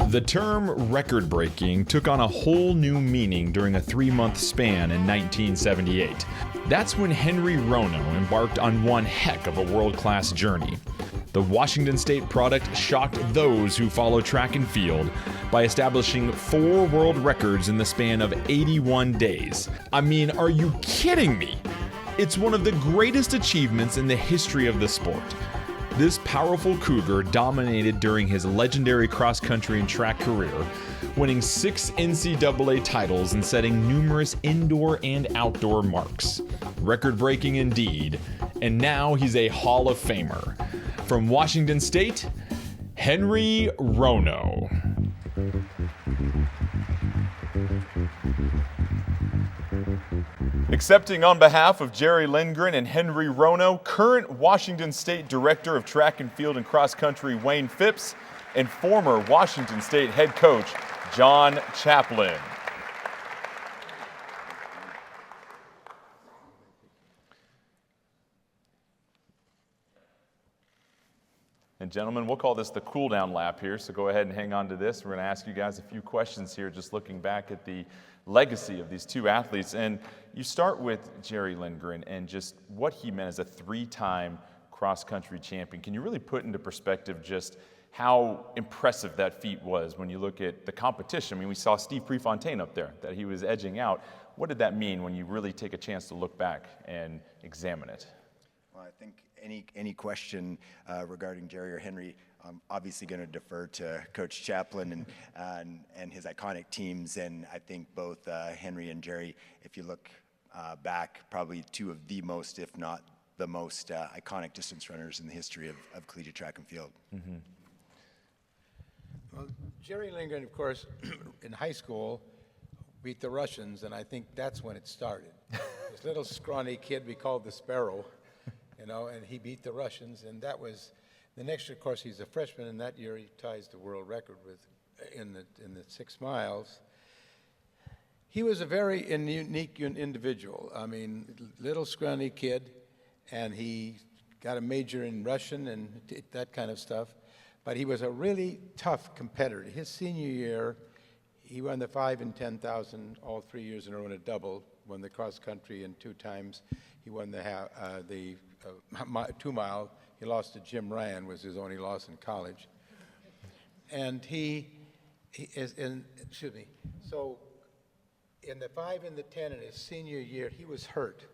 The term record-breaking took on a whole new meaning during a 3-month span in 1978. That's when Henry Rono embarked on one heck of a world-class journey. The Washington State product shocked those who follow track and field by establishing 4 world records in the span of 81 days. I mean, are you kidding me? It's one of the greatest achievements in the history of the sport. This powerful cougar dominated during his legendary cross-country and track career, winning 6 NCAA titles and setting numerous indoor and outdoor marks. Record-breaking indeed, and now he's a Hall of Famer. From Washington State, Henry Rono. Accepting on behalf of Jerry Lindgren and Henry Rono, current Washington State Director of Track and Field and Cross Country Wayne Phipps, and former Washington State head coach John Chaplin. And gentlemen, we'll call this the cool down lap here, so go ahead and hang on to this. We're going to ask you guys a few questions here, just looking back at the legacy of these 2 athletes. And you start with Jerry Lindgren and just what he meant as a 3-time cross-country champion. Can you really put into perspective just how impressive that feat was when you look at the competition? I mean, we saw Steve Prefontaine up there that he was edging out. What did that mean when you really take a chance to look back and examine it? Well, I think any question regarding Jerry or Henry, I'm obviously going to defer to Coach Chaplin and his iconic teams. And I think both Henry and Jerry, if you look back, probably 2 of the most, if not the most, iconic distance runners in the history of collegiate track and field. Mm-hmm. Well, Jerry Lindgren, of course, in high school, beat the Russians, and I think that's when it started. This little scrawny kid we called the Sparrow, and he beat the Russians, and that was the next year. Of course, he's a freshman, and that year he ties the world record in the 6 miles. He was a very unique individual. I mean, little scrawny kid, and he got a major in Russian and that kind of stuff. But he was a really tough competitor. His senior year, he won the 5 and 10,000 all 3 years in a row in a double. Won the cross country, and 2 times he won the 2 mile. He lost to Jim Ryan, was his only loss in college. And so in the 5 and the 10 in his senior year, he was hurt.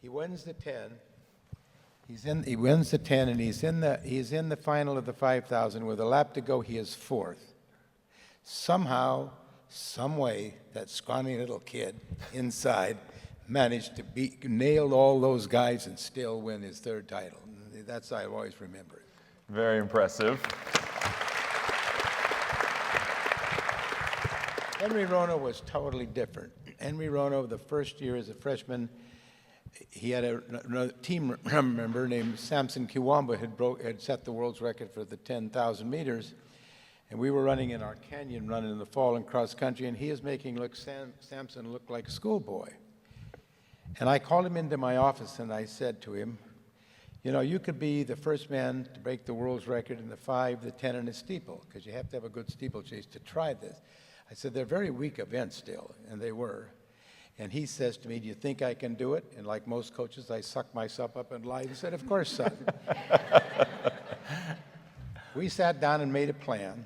He wins the 10. He wins the 10, and he's in the final of the 5,000 with a lap to go. He is 4th. Somehow, some way, that scrawny little kid inside managed to nail all those guys and still win his 3rd title. That's how I always remember it. Very impressive. Henry Rono was totally different. Henry Rono, the first year as a freshman, he had another team member named Samson Kiwamba had set the world's record for the 10,000 meters. And we were running in our canyon run in the fall in cross country, and he is making Samson look like a schoolboy. And I called him into my office, and I said to him, you could be the first man to break the world's record in the 5, the 10, and the steeple, because you have to have a good steeplechase to try this. I said, they're very weak events still, and they were. And he says to me, do you think I can do it? And like most coaches, I sucked myself up and lied and said, of course, son. We sat down and made a plan,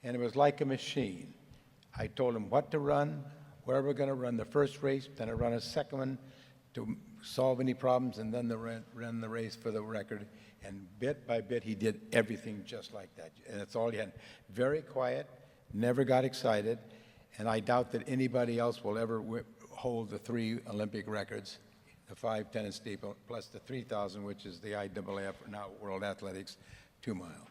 and it was like a machine. I told him what to run, where we're going to run the first race, then I run a second one to solve any problems, and then run the race for the record. And bit by bit, he did everything just like that. And that's all he had. Very quiet, never got excited, and I doubt that anybody else will ever hold the 3 Olympic records, the 5, 10, and steeple, plus the 3,000, which is the IAAF, now World Athletics, 2 mile.